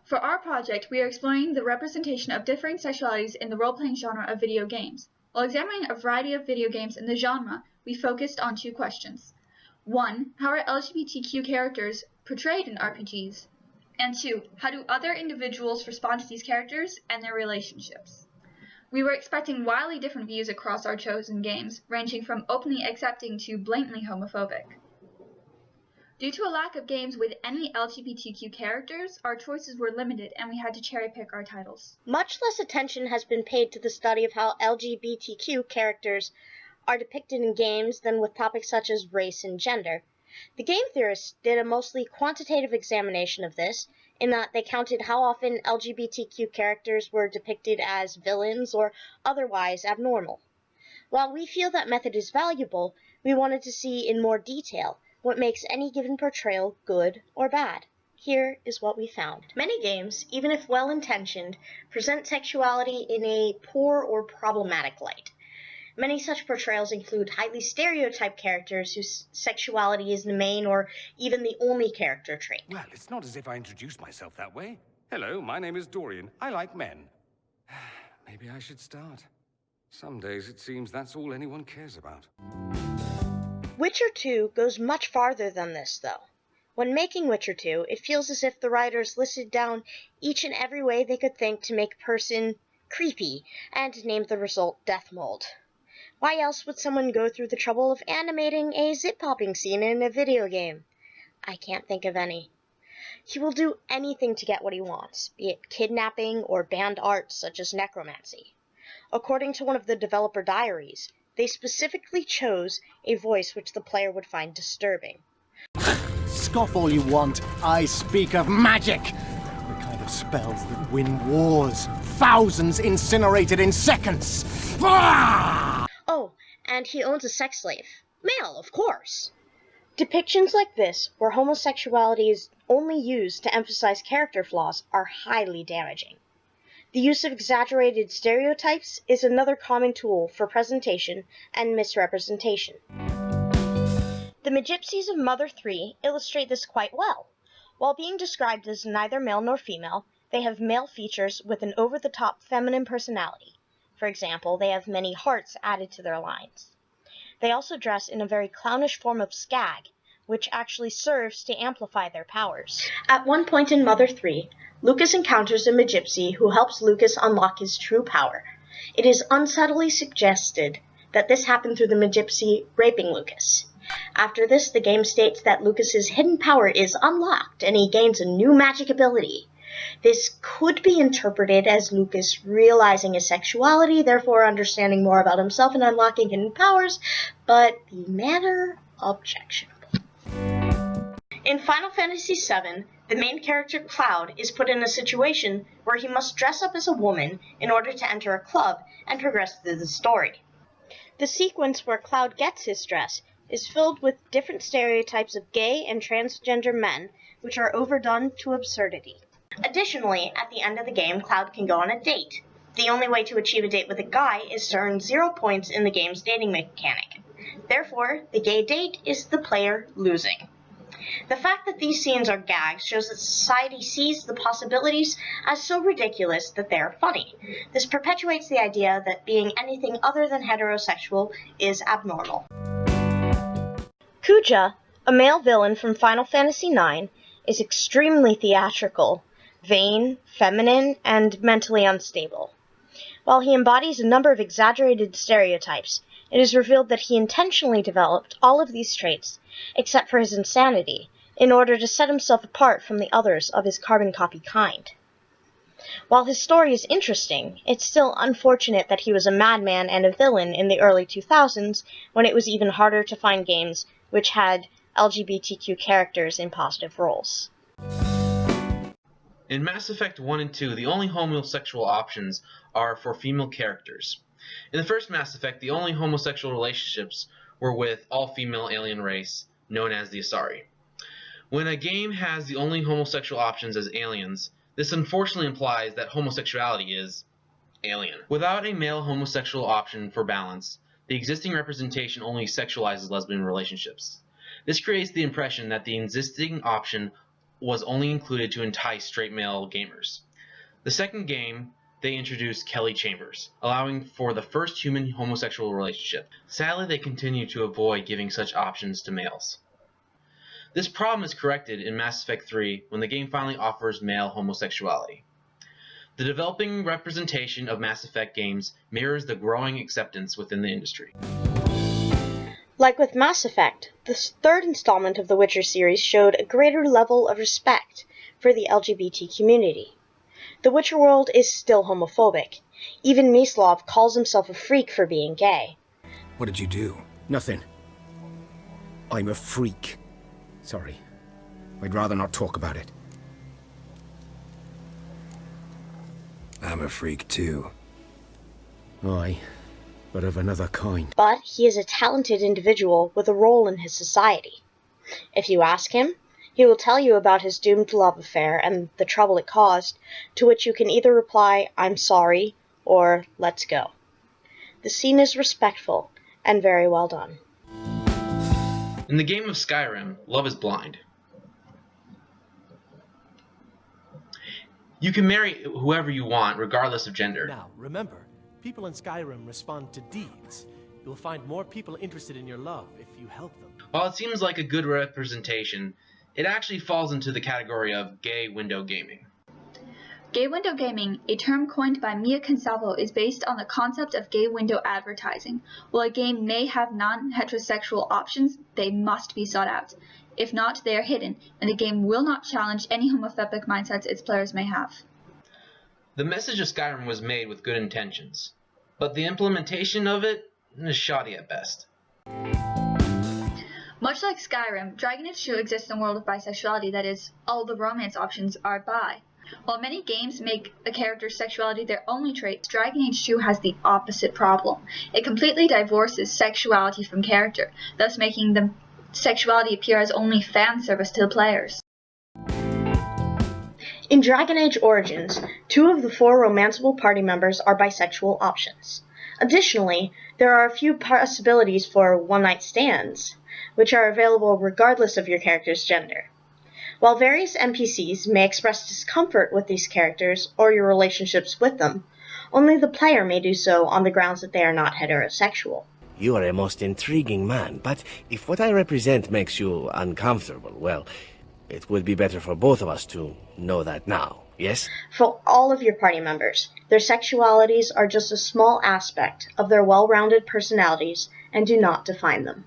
For our project, we are exploring the representation of differing sexualities in the role-playing genre of video games. While examining a variety of video games in the genre, we focused on 2 questions. 1. How are LGBTQ characters portrayed in RPGs? And 2. How do other individuals respond to these characters and their relationships? We were expecting wildly different views across our chosen games, ranging from openly accepting to blatantly homophobic. Due to a lack of games with any LGBTQ characters, our choices were limited and we had to cherry-pick our titles. Much less attention has been paid to the study of how LGBTQ characters are depicted in games than with topics such as race and gender. The game theorists did a mostly quantitative examination of this, in that they counted how often LGBTQ characters were depicted as villains or otherwise abnormal. While we feel that method is valuable, we wanted to see in more detail what makes any given portrayal good or bad. Here is what we found. Many games, even if well-intentioned, present sexuality in a poor or problematic light. Many such portrayals include highly stereotyped characters whose sexuality is the main or even the only character trait. Well, it's not as if I introduced myself that way. Hello, my name is Dorian. I like men. Maybe I should start. Some days it seems that's all anyone cares about. Witcher 2 goes much farther than this, though. When making Witcher 2, it feels as if the writers listed down each and every way they could think to make a person creepy, and named the result Death Mold. Why else would someone go through the trouble of animating a zip-popping scene in a video game? I can't think of any. He will do anything to get what he wants, be it kidnapping or banned art such as necromancy. According to one of the developer diaries, they specifically chose a voice which the player would find disturbing. Scoff all you want, I speak of magic! The kind of spells that win wars. Thousands incinerated in seconds! Ah! Oh, and he owns a sex slave. Male, of course! Depictions like this, where homosexuality is only used to emphasize character flaws, are highly damaging. The use of exaggerated stereotypes is another common tool for presentation and misrepresentation. The Magypsies of Mother 3 illustrate this quite well. While being described as neither male nor female, they have male features with an over-the-top feminine personality. For example, they have many hearts added to their lines. They also dress in a very clownish form of skag, which actually serves to amplify their powers. At one point in Mother 3, Lucas encounters a Magypsy who helps Lucas unlock his true power. It is unsubtly suggested that this happened through the Magypsy raping Lucas. After this, the game states that Lucas's hidden power is unlocked and he gains a new magic ability. This could be interpreted as Lucas realizing his sexuality, therefore understanding more about himself and unlocking hidden powers, but the matter objectionable. In Final Fantasy VII, the main character Cloud is put in a situation where he must dress up as a woman in order to enter a club and progress through the story. The sequence where Cloud gets his dress is filled with different stereotypes of gay and transgender men, which are overdone to absurdity. Additionally, at the end of the game, Cloud can go on a date. The only way to achieve a date with a guy is to earn 0 points in the game's dating mechanic. Therefore, the gay date is the player losing. The fact that these scenes are gags shows that society sees the possibilities as so ridiculous that they are funny. This perpetuates the idea that being anything other than heterosexual is abnormal. Kuja, a male villain from Final Fantasy IX, is extremely theatrical, vain, feminine, and mentally unstable. While he embodies a number of exaggerated stereotypes, it is revealed that he intentionally developed all of these traits, except for his insanity, in order to set himself apart from the others of his carbon copy kind. While his story is interesting, it's still unfortunate that he was a madman and a villain in the early 2000s, when it was even harder to find games which had LGBTQ characters in positive roles. In Mass Effect 1 and 2, the only homosexual options are for female characters. In the first Mass Effect, the only homosexual relationships were with all-female alien race, known as the Asari. When a game has the only homosexual options as aliens, this unfortunately implies that homosexuality is alien. Without a male homosexual option for balance, the existing representation only sexualizes lesbian relationships. This creates the impression that the existing option was only included to entice straight male gamers. The second game, they introduced Kelly Chambers, allowing for the first human homosexual relationship. Sadly, they continue to avoid giving such options to males. This problem is corrected in Mass Effect 3 when the game finally offers male homosexuality. The developing representation of Mass Effect games mirrors the growing acceptance within the industry. Like with Mass Effect, the third installment of the Witcher series showed a greater level of respect for the LGBT community. The Witcher world is still homophobic. Even Mislav calls himself a freak for being gay. What did you do? Nothing. I'm a freak. Sorry. I'd rather not talk about it. I'm a freak too. Aye, but of another kind. But he is a talented individual with a role in his society. If you ask him, he will tell you about his doomed love affair and the trouble it caused, to which you can either reply, "I'm sorry," or "let's go." The scene is respectful and very well done. In the game of Skyrim, love is blind. You can marry whoever you want, regardless of gender. Now, remember, people in Skyrim respond to deeds. You'll find more people interested in your love if you help them. While it seems like a good representation, it actually falls into the category of gay window gaming. Gay window gaming, a term coined by Mia Consalvo, is based on the concept of gay window advertising. While a game may have non-heterosexual options, they must be sought out. If not, they are hidden, and the game will not challenge any homophobic mindsets its players may have. The message of Skyrim was made with good intentions, but the implementation of it is shoddy at best. Much like Skyrim, Dragon Age 2 exists in a world of bisexuality, that is, all the romance options are bi. While many games make a character's sexuality their only trait, Dragon Age 2 has the opposite problem. It completely divorces sexuality from character, thus making the sexuality appear as only fan service to the players. In Dragon Age Origins, 2 of the 4 romanceable party members are bisexual options. Additionally, there are a few possibilities for one-night stands, which are available regardless of your character's gender. While various NPCs may express discomfort with these characters or your relationships with them, only the player may do so on the grounds that they are not heterosexual. You are a most intriguing man, but if what I represent makes you uncomfortable, well, it would be better for both of us to know that now, yes? For all of your party members, their sexualities are just a small aspect of their well-rounded personalities and do not define them.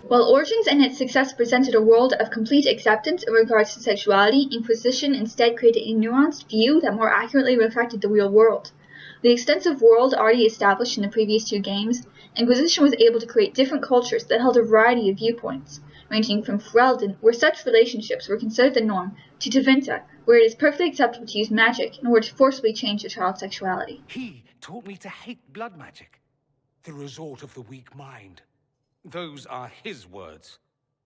While Origins and its success presented a world of complete acceptance in regards to sexuality, Inquisition instead created a nuanced view that more accurately reflected the real world. The extensive world already established in the previous 2 games, Inquisition was able to create different cultures that held a variety of viewpoints, ranging from Ferelden, where such relationships were considered the norm, to Tevinter, where it is perfectly acceptable to use magic in order to forcibly change a child's sexuality. He taught me to hate blood magic, the resort of the weak mind. Those are his words.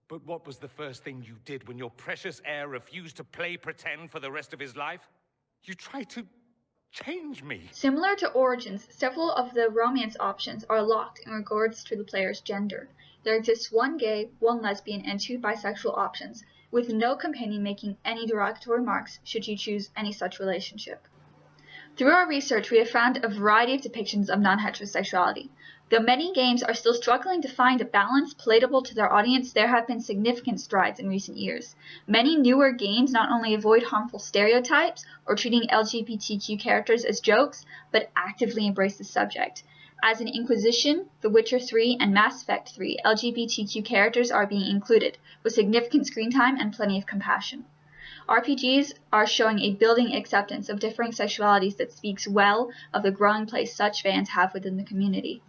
But what was the first thing you did when your precious heir refused to play pretend for the rest of his life? You tried to change me. Similar to Origins, several of the romance options are locked in regards to the player's gender. There exists 1 gay, 1 lesbian, and 2 bisexual options, with no companion making any derogatory remarks should you choose any such relationship. Through our research, we have found a variety of depictions of non-heterosexuality. Though many games are still struggling to find a balance palatable to their audience, there have been significant strides in recent years. Many newer games not only avoid harmful stereotypes or treating LGBTQ characters as jokes, but actively embrace the subject. As in Inquisition, The Witcher 3, and Mass Effect 3, LGBTQ characters are being included, with significant screen time and plenty of compassion. RPGs are showing a building acceptance of differing sexualities that speaks well of the growing place such fans have within the community.